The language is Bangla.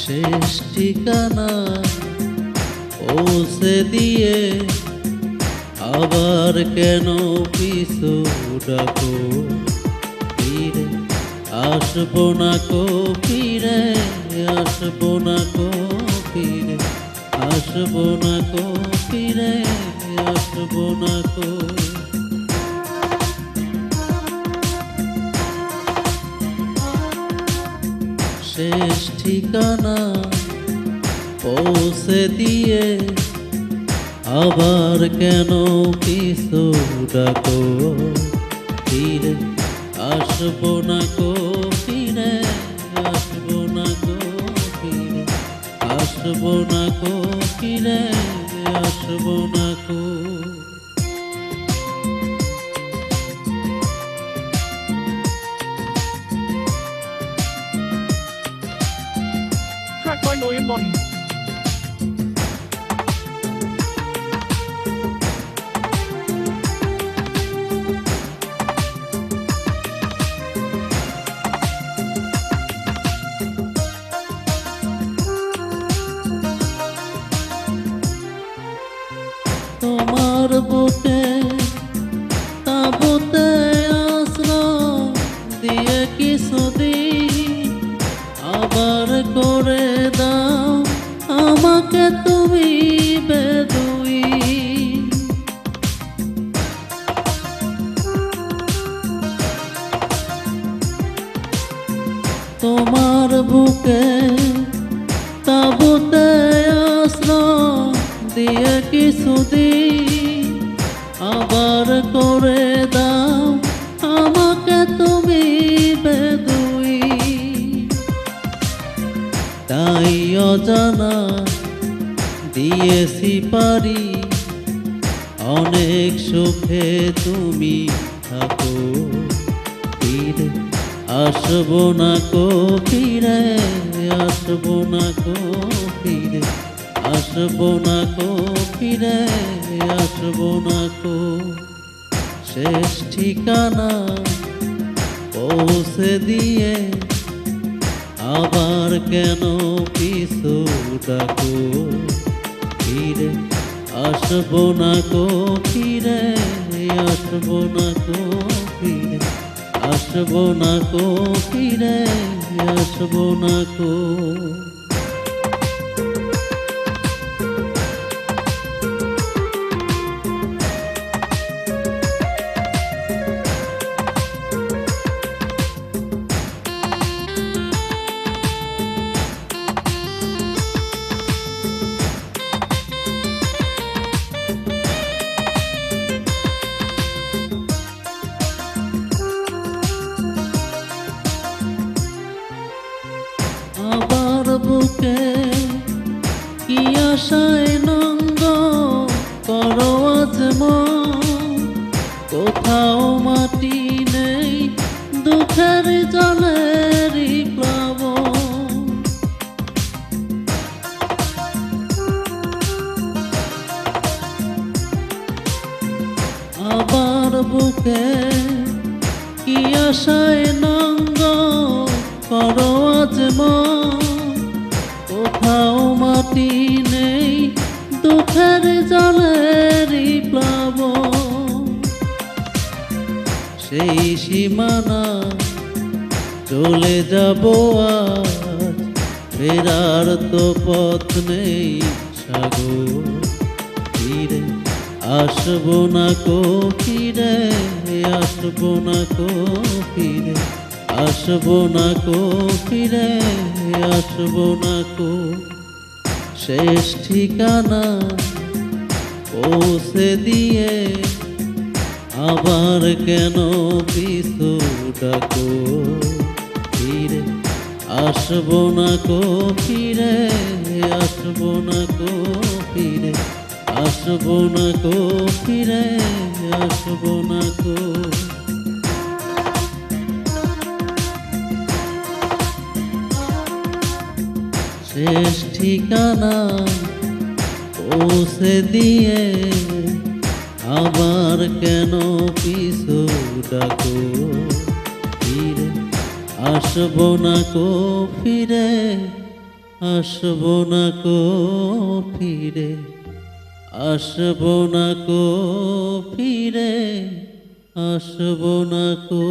শেষ ঠিকানা পৌঁছে দিয়ে আবার কেন পিছু ডাকো? ফিরে আসবো না কো, ফিরে আসবো না কো, ফিরে আসবো না কো, ফিরে আসবো না কো। শেষ ঠিকানা পৌঁছে দিয়ে আবার কেন পিছু ডাকো? ফিরে আসবো না কো, ফিরে আসবো না কো, ফিরে আসবো না কো, ফিরে আসবো না কো। Track by Noyan Bonnie. তোমার বুকে তাবুতে আশ্রয় দিয়ে কিছুদিন আবার করে দাও আমাকে তুমি বেদুইন। তোমার বুকে তাবুতে আশ্রয় দিয়ে কিছুদিন আবার করে দাও আমাকে তুমি বেদুইন। তাই অজানা দিয়েছি পারি অনেক সুখে তুমি থাকো। ফিরে আসবো না কো, ফিরে আসবো না কো, ফিরে আসবো না কো, ফিরে আসবো না কো। শেষ ঠিকানা পৌঁছে দিয়ে আবার কেন পিছু ডাকো? ফিরে আসবো না কো, ফিরে আসবো না কো, ফিরে আসবো না কো, ফিরে আসবো না কো। আবার বুকে কি আশায় নঙ্গ করো আজ মন, কোথাও মাটি নেই দুঃখের জলেরই প্লাবন। আবার বুকে কি আশায় নঙ্গ করো আজ মন, কোথাও মাটি নেই দুঃখের জলেরই প্লাবন। সেই সীমানা চলে যাব আজ, ফেরার তো পথ নেই সাগর। ফিরে আসবো না কো, ফিরে আসবো না কো, ফিরে আসবো না কো, ফিরে আসবো না কো। শেষ ঠিকানা পৌঁছে দিয়ে আবার কেন পিছু ডাকো? ফিরে আসবো না কো, ফিরে আসবো না কো, ফিরে আসবো না কো, ফিরে আসবো না কো। শেষ ঠিকানা পৌঁছে দিয়ে আবার কেন পিছু ডাকো? ফিরে আসবো না কো, ফিরে আসবো না কো ফিরে, আসবো না কো ফিরে, আসবো না কো।